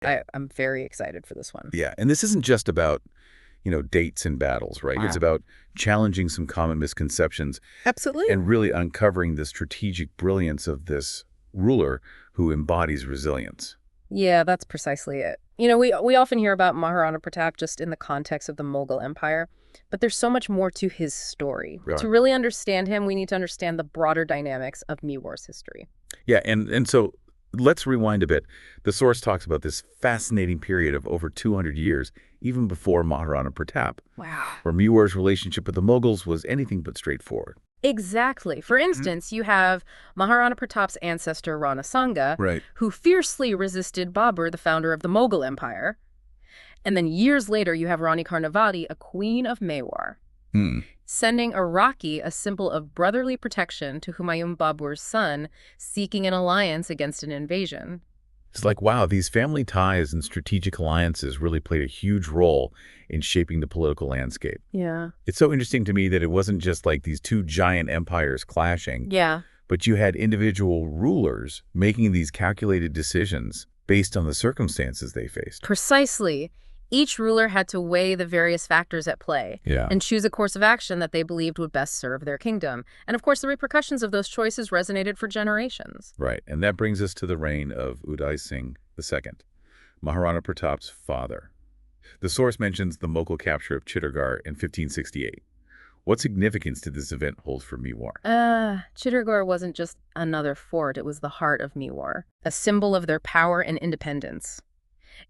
I'm very excited for this one. Yeah, and this isn't just about, dates and battles, right? It's Wow. about challenging some common misconceptions Absolutely. and really uncovering the strategic brilliance of this ruler who embodies resilience. Yeah, that's precisely it. We often hear about Maharana Pratap just in the context of the Mughal Empire, but there's so much more to his story. Right. To really understand him, we need to understand the broader dynamics of Mewar's history. Yeah, and so let's rewind a bit. The source talks about this fascinating period of over 200 years, even before Maharana Pratap, Wow. where Mewar's relationship with the Mughals was anything but straightforward. Exactly. For Mhm. instance, you have Maharana Pratap's ancestor Rana Sanga, Right. who fiercely resisted Babur, the founder of the Mughal Empire. And then years later, you have Rani Karnavati, a queen of Mewar, Hmm. sending a Rakhi, a symbol of brotherly protection, to Humayun Babur's son, seeking an alliance against an invasion. It's like, wow, these family ties and strategic alliances really played a huge role in shaping the political landscape. Yeah. It's so interesting to me that it wasn't just like these two giant empires clashing, Yeah. but you had individual rulers making these calculated decisions based on the circumstances they faced. Precisely. Each ruler had to weigh the various factors at play Yeah. and choose a course of action that they believed would best serve their kingdom. And of course, the repercussions of those choices resonated for generations. Right. And that brings us to the reign of Uday Singh II, Maharana Pratap's father. The source mentions the Mughal capture of Chittorgarh in 1568. What significance did this event hold for Mewar? Chittorgarh wasn't just another fort, it was the heart of Mewar, a symbol of their power and independence.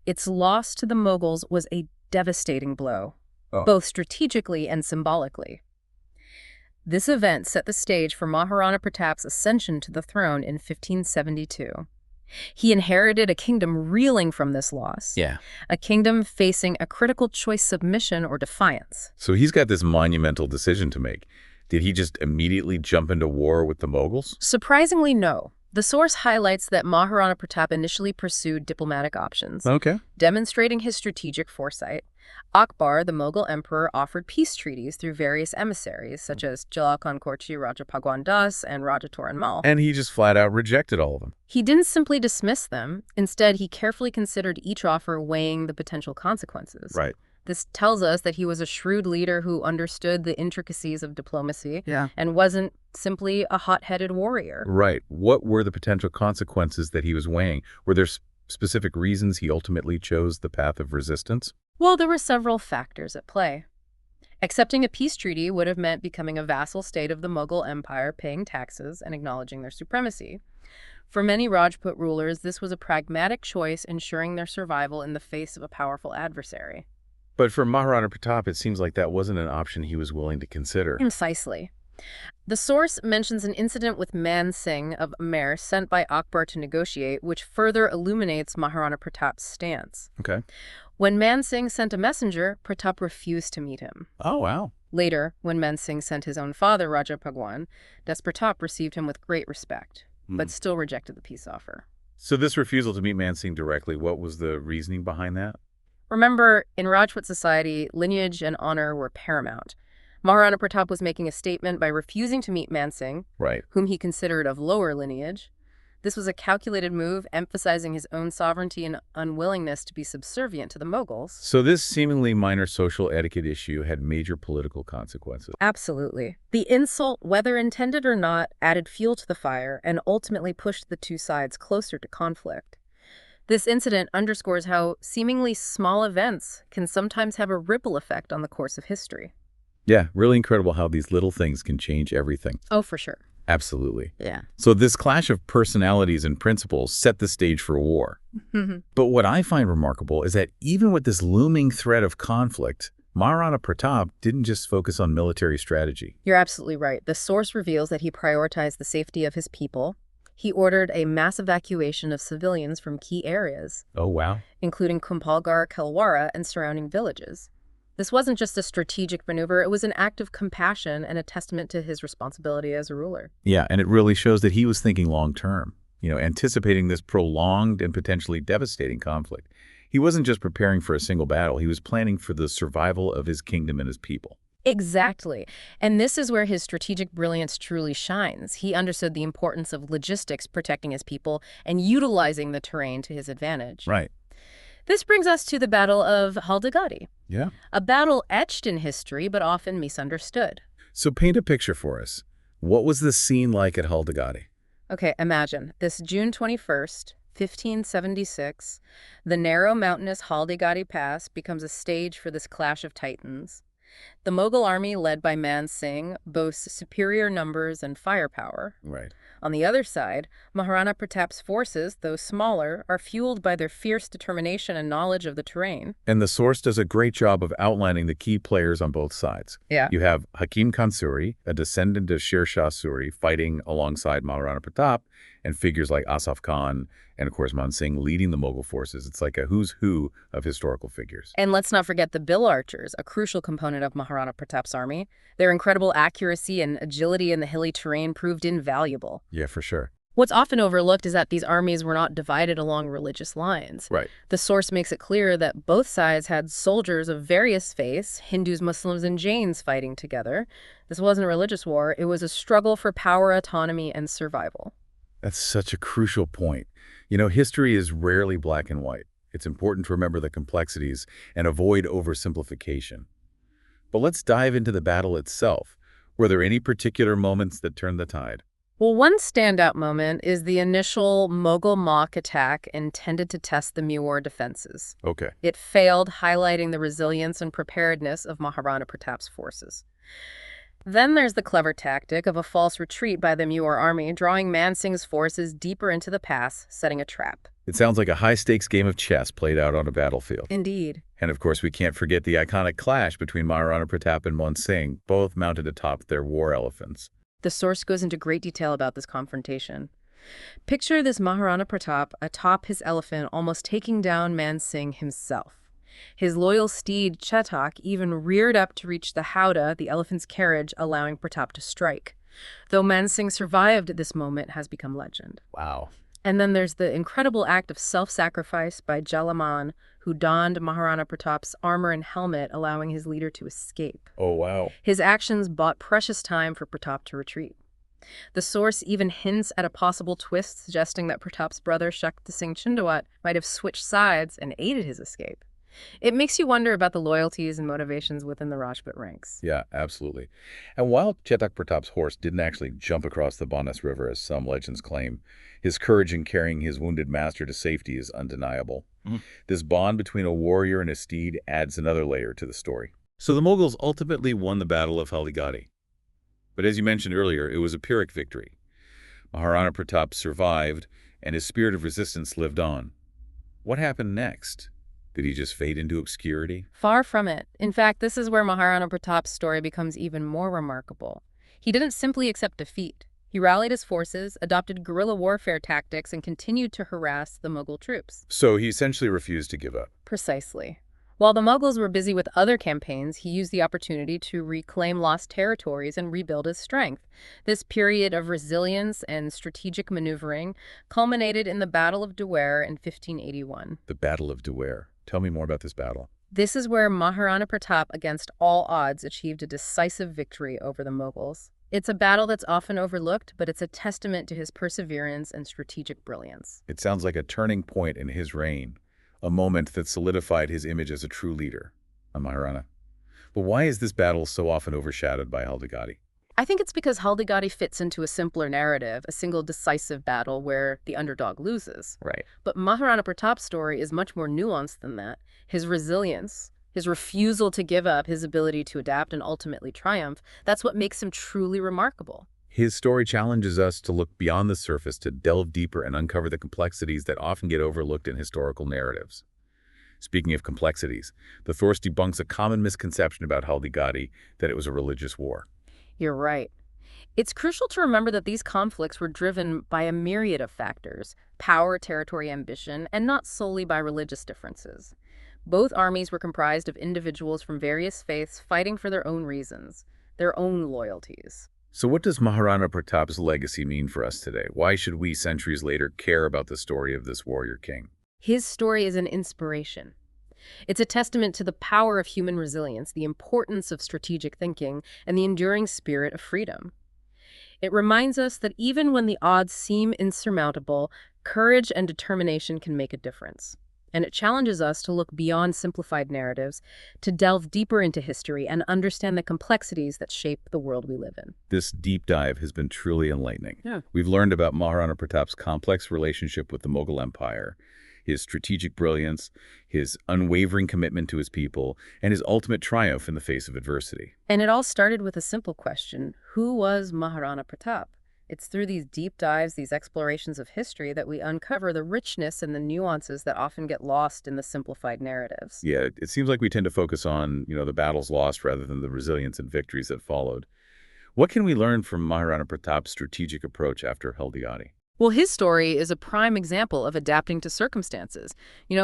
Its loss to the Mughals was a devastating blow, Oh. both strategically and symbolically. This event set the stage for Maharana Pratap's ascension to the throne in 1572. He inherited a kingdom reeling from this loss, Yeah. a kingdom facing a critical choice: submission or defiance. So he's got this monumental decision to make. Did he just immediately jump into war with the Mughals? Surprisingly, no. The source highlights that Maharana Pratap initially pursued diplomatic options, Okay. demonstrating his strategic foresight. Akbar, the Mughal emperor, offered peace treaties through various emissaries, such as Jalakhan Korchi, Raja Bhagwan Das, and Raja Toran Mal. And he just flat out rejected all of them. He didn't simply dismiss them. Instead, he carefully considered each offer, weighing the potential consequences. Right. This tells us that he was a shrewd leader who understood the intricacies of diplomacy Yeah. and wasn't simply a hot-headed warrior. Right. What were the potential consequences that he was weighing? Were there specific reasons he ultimately chose the path of resistance? Well, there were several factors at play. Accepting a peace treaty would have meant becoming a vassal state of the Mughal Empire, paying taxes and acknowledging their supremacy. For many Rajput rulers, this was a pragmatic choice, ensuring their survival in the face of a powerful adversary. But for Maharana Pratap, it seems like that wasn't an option he was willing to consider. Precisely. The source mentions an incident with Man Singh of Amer sent by Akbar to negotiate, which further illuminates Maharana Pratap's stance. Okay. When Man Singh sent a messenger, Pratap refused to meet him. Oh, wow. Later, when Man Singh sent his own father, Raja Bhagwan, Das Pratap received him with great respect, but still rejected the peace offer. So this refusal to meet Man Singh directly, what was the reasoning behind that? Remember, in Rajput society, lineage and honor were paramount. Maharana Pratap was making a statement by refusing to meet Man Singh, Right. whom he considered of lower lineage. This was a calculated move, emphasizing his own sovereignty and unwillingness to be subservient to the Mughals. So this seemingly minor social etiquette issue had major political consequences. Absolutely. The insult, whether intended or not, added fuel to the fire and ultimately pushed the two sides closer to conflict. This incident underscores how seemingly small events can sometimes have a ripple effect on the course of history. Yeah, really incredible how these little things can change everything. Oh, for sure. Absolutely. Yeah. So this clash of personalities and principles set the stage for war. But what I find remarkable is that even with this looming threat of conflict, Maharana Pratap didn't just focus on military strategy. You're absolutely right. The source reveals that he prioritized the safety of his people. He ordered a mass evacuation of civilians from key areas, Oh, wow. including Kumpalgarh, Kelwara, and surrounding villages. This wasn't just a strategic maneuver, it was an act of compassion and a testament to his responsibility as a ruler. Yeah, and it really shows that he was thinking long term, anticipating this prolonged and potentially devastating conflict. He wasn't just preparing for a single battle, he was planning for the survival of his kingdom and his people. Exactly. And this is where his strategic brilliance truly shines. He understood the importance of logistics, protecting his people, and utilizing the terrain to his advantage. Right. This brings us to the Battle of Haldighati, Yeah. a battle etched in history but often misunderstood. So paint a picture for us. What was the scene like at Haldighati? Okay, imagine this June 21st, 1576, the narrow mountainous Haldighati Pass becomes a stage for this clash of titans. The Mughal army, led by Man Singh, boasts superior numbers and firepower. Right. On the other side, Maharana Pratap's forces, though smaller, are fueled by their fierce determination and knowledge of the terrain. And the source does a great job of outlining the key players on both sides. Yeah. You have Hakim Khan Suri, a descendant of Sher Shah Suri, fighting alongside Maharana Pratap, and figures like Asaf Khan and, of course, Man Singh leading the Mughal forces. It's like a who's who of historical figures. And let's not forget the bill archers, a crucial component of Maharana Pratap's army. Their incredible accuracy and agility in the hilly terrain proved invaluable. Yeah, for sure. What's often overlooked is that these armies were not divided along religious lines. Right. The source makes it clear that both sides had soldiers of various faiths, Hindus, Muslims, and Jains, fighting together. This wasn't a religious war. It was a struggle for power, autonomy, and survival. That's such a crucial point. You know, history is rarely black and white. It's important to remember the complexities and avoid oversimplification. But let's dive into the battle itself. Were there any particular moments that turned the tide? Well, one standout moment is the initial Mughal mock attack intended to test the Marwar defenses. Okay. It failed, highlighting the resilience and preparedness of Maharana Pratap's forces. Then there's the clever tactic of a false retreat by the Marwar army, drawing Man Singh's forces deeper into the pass, setting a trap. It sounds like a high-stakes game of chess played out on a battlefield. Indeed. And of course, we can't forget the iconic clash between Maharana Pratap and Man Singh, both mounted atop their war elephants. The source goes into great detail about this confrontation. Picture this Maharana Pratap atop his elephant, almost taking down Man Singh himself. His loyal steed, Chetak, even reared up to reach the howdah, the elephant's carriage, allowing Pratap to strike. Though Man Singh survived, this moment has become legend. Wow. And then there's the incredible act of self-sacrifice by Jalaman, who donned Maharana Pratap's armor and helmet, allowing his leader to escape. Oh, wow. His actions bought precious time for Pratap to retreat. The source even hints at a possible twist, suggesting that Pratap's brother Shakti Singh Chindawat might have switched sides and aided his escape. It makes you wonder about the loyalties and motivations within the Rajput ranks. Yeah, absolutely. And while Chetak Pratap's horse didn't actually jump across the Banas River, as some legends claim, his courage in carrying his wounded master to safety is undeniable. This bond between a warrior and a steed adds another layer to the story. So the Mughals ultimately won the Battle of Haldighati. But as you mentioned earlier, it was a Pyrrhic victory. Maharana Pratap survived, and his spirit of resistance lived on. What happened next? Did he just fade into obscurity? Far from it. In fact, this is where Maharana Pratap's story becomes even more remarkable. He didn't simply accept defeat. He rallied his forces, adopted guerrilla warfare tactics, and continued to harass the Mughal troops. So he essentially refused to give up. Precisely. While the Mughals were busy with other campaigns, he used the opportunity to reclaim lost territories and rebuild his strength. This period of resilience and strategic maneuvering culminated in the Battle of Dewair in 1581. The Battle of Dewair. Tell me more about this battle. This is where Maharana Pratap, against all odds, achieved a decisive victory over the Mughals. It's a battle that's often overlooked, but it's a testament to his perseverance and strategic brilliance. It sounds like a turning point in his reign, a moment that solidified his image as a true leader, a Maharana. But why is this battle so often overshadowed by Haldighati? I think it's because Haldighati fits into a simpler narrative, a single decisive battle where the underdog loses. Right. But Maharana Pratap's story is much more nuanced than that. His resilience, his refusal to give up, his ability to adapt and ultimately triumph, that's what makes him truly remarkable. His story challenges us to look beyond the surface, to delve deeper and uncover the complexities that often get overlooked in historical narratives. Speaking of complexities, the source debunks a common misconception about Haldighati, that it was a religious war. You're right. It's crucial to remember that these conflicts were driven by a myriad of factors: power, territory, ambition, and not solely by religious differences. Both armies were comprised of individuals from various faiths fighting for their own reasons, their own loyalties. So what does Maharana Pratap's legacy mean for us today? Why should we, centuries later, care about the story of this warrior king? His story is an inspiration. It's a testament to the power of human resilience, the importance of strategic thinking, and the enduring spirit of freedom. It reminds us that even when the odds seem insurmountable, courage and determination can make a difference. And it challenges us to look beyond simplified narratives, to delve deeper into history and understand the complexities that shape the world we live in. This deep dive has been truly enlightening. Yeah. We've learned about Maharana Pratap's complex relationship with the Mughal Empire, his strategic brilliance, his unwavering commitment to his people, and his ultimate triumph in the face of adversity. And it all started with a simple question: who was Maharana Pratap? It's through these deep dives, these explorations of history, that we uncover the richness and the nuances that often get lost in the simplified narratives. Yeah, it seems like we tend to focus on, the battles lost rather than the resilience and victories that followed. What can we learn from Maharana Pratap's strategic approach after Haldighati? Well, his story is a prime example of adapting to circumstances,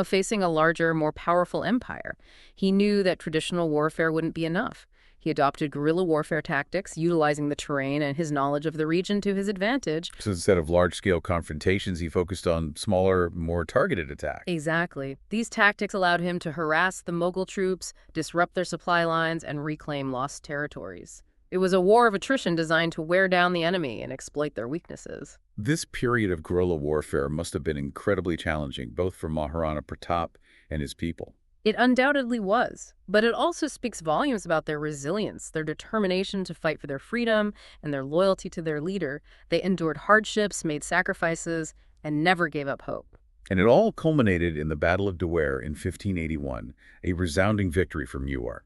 facing a larger, more powerful empire. He knew that traditional warfare wouldn't be enough. He adopted guerrilla warfare tactics, utilizing the terrain and his knowledge of the region to his advantage. So instead of large-scale confrontations, he focused on smaller, more targeted attacks. Exactly. These tactics allowed him to harass the Mughal troops, disrupt their supply lines, and reclaim lost territories. It was a war of attrition designed to wear down the enemy and exploit their weaknesses. This period of guerrilla warfare must have been incredibly challenging, both for Maharana Pratap and his people. It undoubtedly was, but it also speaks volumes about their resilience, their determination to fight for their freedom, and their loyalty to their leader. They endured hardships, made sacrifices, and never gave up hope. And it all culminated in the Battle of Dewair in 1581, a resounding victory for Mughal.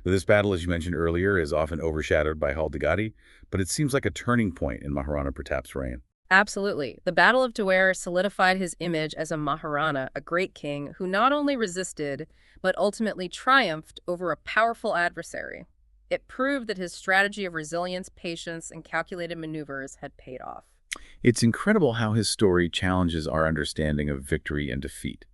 This battle, as you mentioned earlier, is often overshadowed by Haldighati, but it seems like a turning point in Maharana Pratap's reign. Absolutely. The Battle of Dewair solidified his image as a Maharana, a great king who not only resisted, but ultimately triumphed over a powerful adversary. It proved that his strategy of resilience, patience, and calculated maneuvers had paid off. It's incredible how his story challenges our understanding of victory and defeat.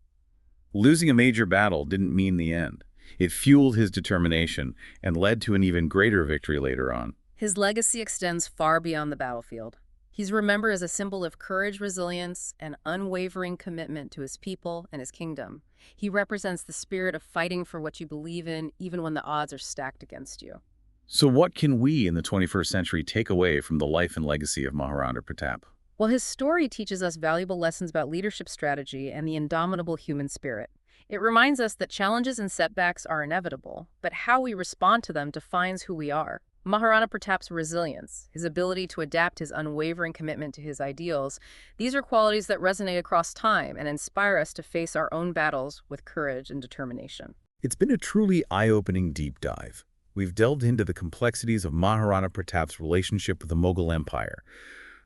Losing a major battle didn't mean the end. It fueled his determination and led to an even greater victory later on. His legacy extends far beyond the battlefield. He's remembered as a symbol of courage, resilience, and unwavering commitment to his people and his kingdom. He represents the spirit of fighting for what you believe in, even when the odds are stacked against you. So what can we in the 21st century take away from the life and legacy of Maharana Pratap? Well, his story teaches us valuable lessons about leadership strategy and the indomitable human spirit. It reminds us that challenges and setbacks are inevitable, but how we respond to them defines who we are. Maharana Pratap's resilience, his ability to adapt, his unwavering commitment to his ideals, these are qualities that resonate across time and inspire us to face our own battles with courage and determination. It's been a truly eye-opening deep dive. We've delved into the complexities of Maharana Pratap's relationship with the Mughal Empire,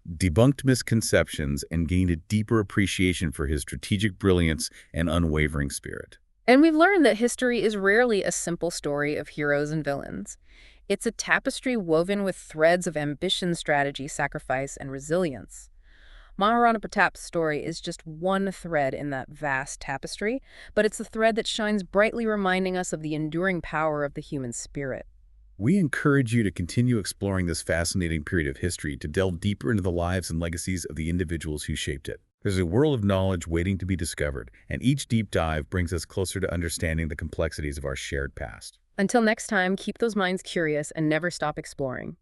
debunked misconceptions, and gained a deeper appreciation for his strategic brilliance and unwavering spirit. And we've learned that history is rarely a simple story of heroes and villains. It's a tapestry woven with threads of ambition, strategy, sacrifice, and resilience. Maharana Pratap's story is just one thread in that vast tapestry, but it's a thread that shines brightly, reminding us of the enduring power of the human spirit. We encourage you to continue exploring this fascinating period of history, to delve deeper into the lives and legacies of the individuals who shaped it. There's a world of knowledge waiting to be discovered, and each deep dive brings us closer to understanding the complexities of our shared past. Until next time, keep those minds curious and never stop exploring.